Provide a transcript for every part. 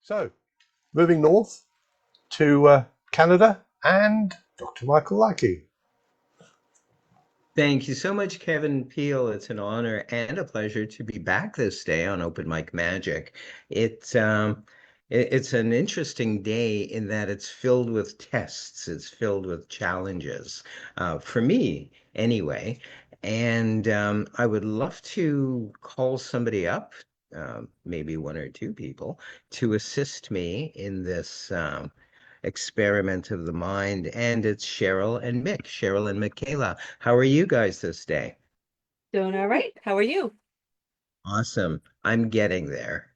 So, moving north to Canada and Dr. Michael Lackey. Thank you so much, Kevin Peel. It's an honor and a pleasure to be back this day on Open Mic Magic. It, um, it's an interesting day in that it's filled with tests. It's filled with challenges, for me anyway. And I would love to call somebody up, maybe one or two people, to assist me in this experiment of the mind. And it's Cheryl and Mick, Cheryl and Michaela. How are you guys this day? Doing all right. How are you? Awesome. I'm getting there.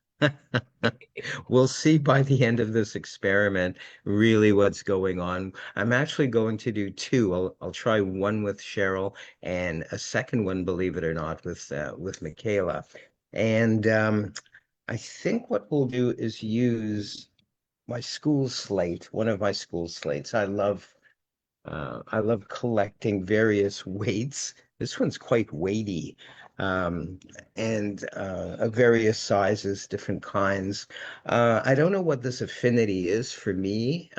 We'll see by the end of this experiment really what's going on. I'm actually going to do two. I'll try one with Cheryl and a second one, believe it or not, with Michaela. And I think what we'll do is use my school slate, one of my school slates. I love collecting various weights. This one's quite weighty, and of various sizes, different kinds. I don't know what this affinity is for me,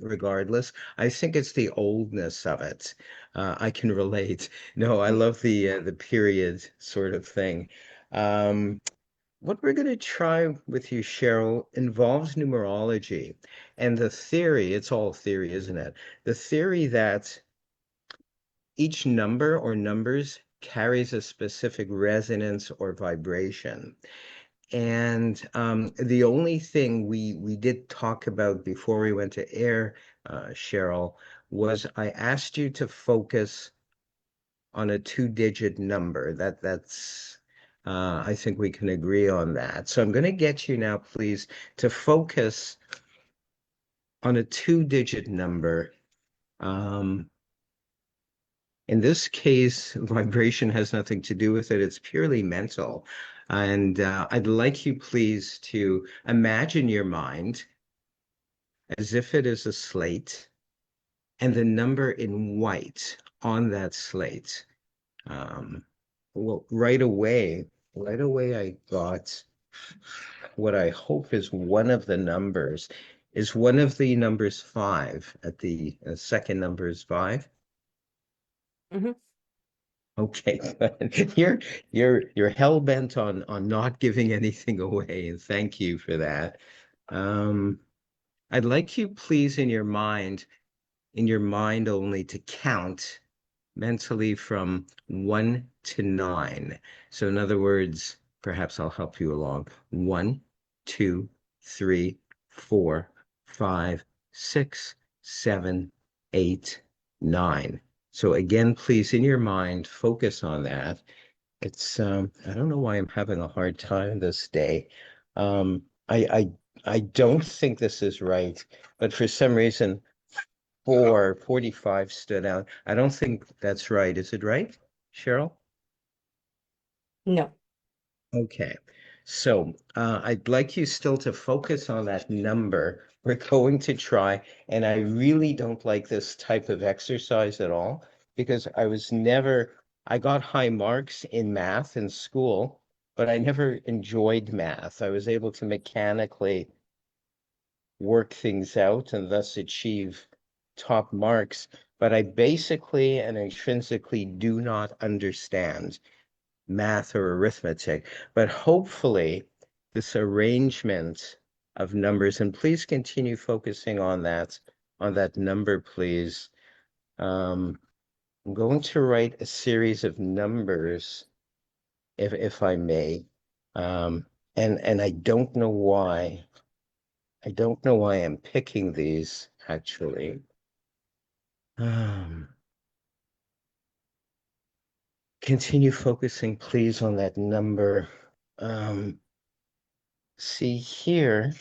regardless. I think it's the oldness of it. I can relate. No, I love the period sort of thing. Um, what we're going to try with you, Cheryl, involves numerology and the theory, it's all theory, isn't it? The theory that each number or numbers carries a specific resonance or vibration. And the only thing we did talk about before we went to air, Cheryl, was I asked you to focus on a two-digit number. I think we can agree on that. So I'm going to get you now, please, to focus on a two-digit number. Um, in this case, vibration has nothing to do with it. It's purely mental. And I'd like you, please, to imagine your mind as if it is a slate and the number in white on that slate. Um, well, right away, I got what I hope is one of the numbers. Is one of the numbers five at the second number is five? Hmm. Okay, good. You're hell bent on not giving anything away, and thank you for that. Um, I'd like you, please, in your mind only, to count mentally from one to nine. So, in other words, perhaps I'll help you along. One, two, three, four, five, six, seven, eight, nine. So again, please, in your mind, focus on that. I don't know why I'm having a hard time this day. Um, I don't think this is right, but for some reason, 45 stood out. I don't think that's right. Is it right, Cheryl? No. Okay. So I'd like you still to focus on that number. We're going to try, and I really don't like this type of exercise at all because I got high marks in math in school, but I never enjoyed math. I was able to mechanically work things out and thus achieve top marks, but I basically and intrinsically do not understand math or arithmetic. But hopefully, this arrangement of numbers, and please continue focusing on that number, please. Um, I'm going to write a series of numbers, if I may. Um, and I don't know why. I don't know why I'm picking these actually. Um, Continue focusing, please, on that number. Um, See here,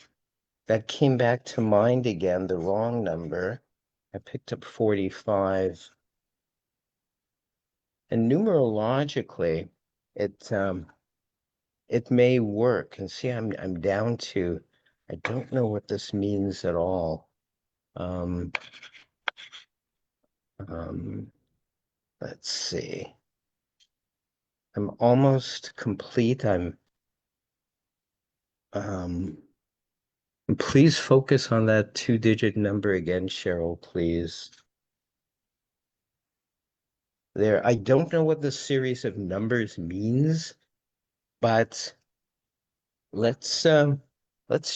that came back to mind again, the wrong number. I picked up 45. And numerologically, it it may work. And see, I'm down to, I don't know what this means at all. Um, um, let's see. I'm almost complete. Um, Please focus on that two-digit number again, Cheryl, please. There, I don't know what the series of numbers means, but let's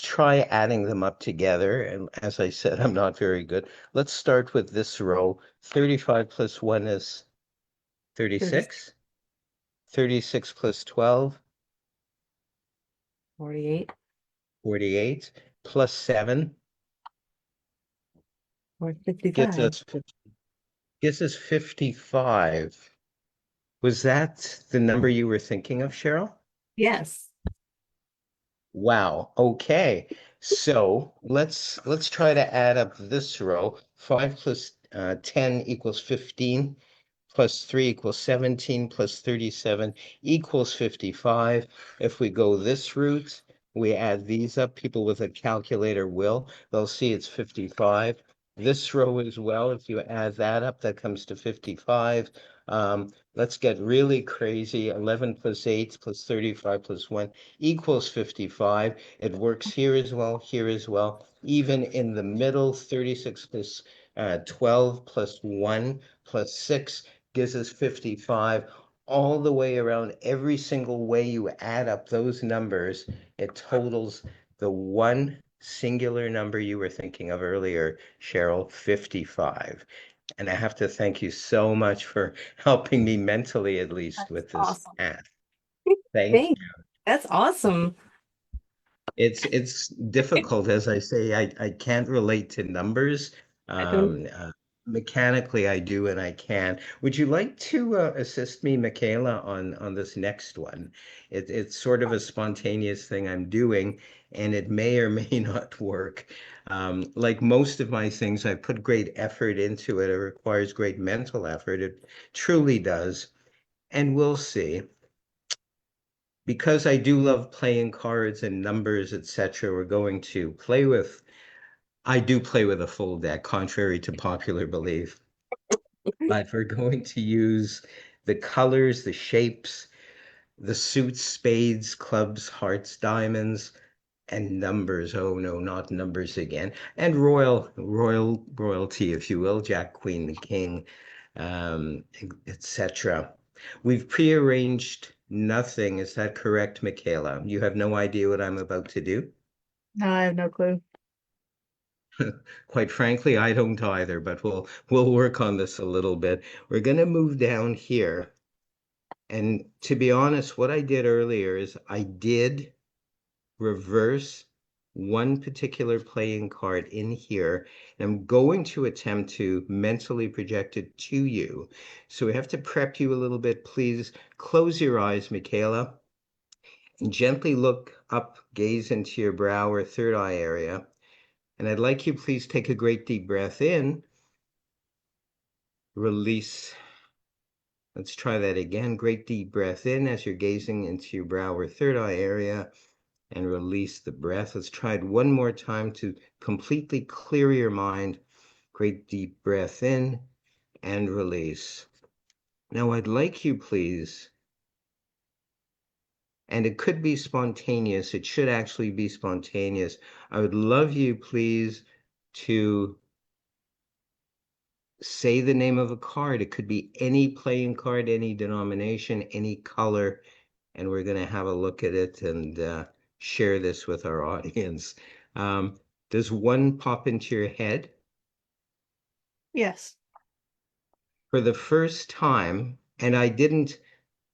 try adding them up together. And as I said, I'm not very good. Let's start with this row. 35 plus 1 is 36. 36 plus 12, 48 48, plus 7 or gives 55. us 55. Was that the number you were thinking of, Cheryl? Yes. Wow. Okay. So let's try to add up this row. 5 plus 10 equals 15, plus 3 equals 17, plus 37 equals 55. If we go this route, we add these up. People with a calculator will. They'll see it's 55. This row as well, if you add that up, that comes to 55. Let's get really crazy. 11 plus 8 plus 35 plus 1 equals 55. It works here as well, here as well. Even in the middle, 36 plus 12 plus 1 plus 6 gives us 55. All the way around, every single way you add up those numbers, it totals the one singular number you were thinking of earlier, Cheryl, 55. And I have to thank you so much for helping me mentally, at least, with this Awesome. math. Thank Thanks. That's awesome. It's difficult, as I say, I can't relate to numbers. I don't, Mechanically I do and I can. Would you like to assist me, Michaela, on this next one? It's sort of a spontaneous thing I'm doing, and it may or may not work. Like most of my things, I put great effort into it. It requires great mental effort. It truly does. And we'll see. Because I do love playing cards and numbers, etc., we're going to play with. I do play with a full deck, contrary to popular belief. But we're going to use the colors, the shapes, the suits, spades, clubs, hearts, diamonds, and numbers. Oh no, not numbers again. And royalty, if you will, Jack, Queen, the King, etc. We've prearranged nothing. Is that correct, Michaela? You have no idea what I'm about to do? No, I have no clue. Quite frankly, I don't either, but we'll work on this a little bit. We're going to move down here. And to be honest, what I did earlier is I did reverse one particular playing card in here. And I'm going to attempt to mentally project it to you. So we have to prep you a little bit. Please close your eyes, Michaela, and gently look up, gaze into your brow or third eye area. And I'd like you please take a great deep breath in, release. Let's try that again. Great deep breath in as you're gazing into your brow or third eye area, and release the breath. Let's try it one more time to completely clear your mind. Great deep breath in and release. Now I'd like you please, and it could be spontaneous, it should actually be spontaneous. I would love you please to say the name of a card. It could be any playing card, any denomination, any color, and we're going to have a look at it and share this with our audience. Does one pop into your head? Yes. For the first time, and I didn't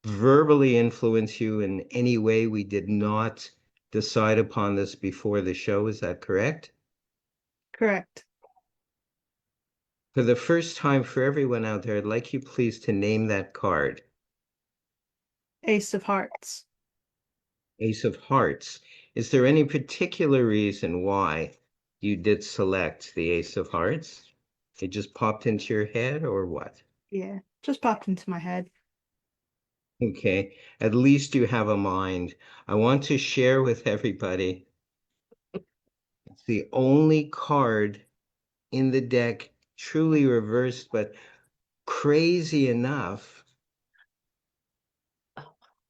verbally influence you in any way, we did not decide upon this before the show, is that correct? Correct. For the first time for everyone out there, I'd like you please to name that card. Ace of Hearts. Ace of Hearts. Is there any particular reason why you did select the Ace of Hearts? It just popped into your head or what? Yeah. Just popped into my head. Okay, at least you have a mind. I want to share with everybody. It's the only card in the deck truly reversed, but crazy enough,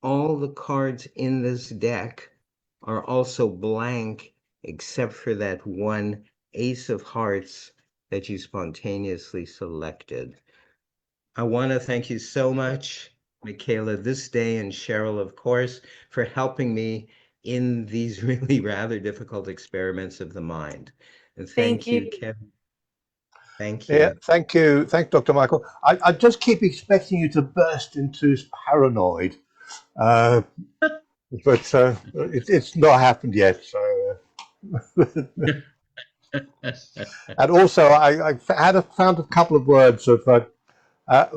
all the cards in this deck are also blank except for that one ace of hearts that you spontaneously selected. I want to thank you so much, Michaela, this day, and Cheryl, of course, for helping me in these really rather difficult experiments of the mind. And Thank thank you, you. Kevin. Thank Yeah, you. thank you. Thank Dr. Michael. I just keep expecting you to burst into paranoid, uh, but it's not happened yet. So, and also, found a couple of words of,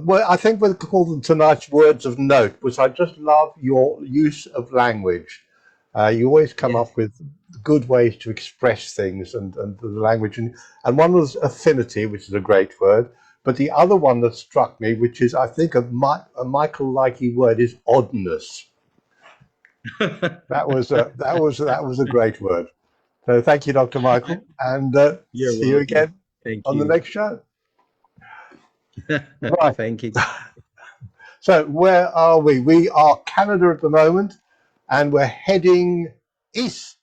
well, I think we'll call them tonight's words of note, which I just love your use of language. You always come Yes. up with good ways to express things and the language. And one was affinity, which is a great word. But the other one that struck me, which is, I think, a Michael likey word, is oddness. That was a great word. So thank you, Dr. Michael, and You're see you welcome. again Thank on the you. next show. Right. Thank you. So where are we? We are Canada at the moment, and we're heading east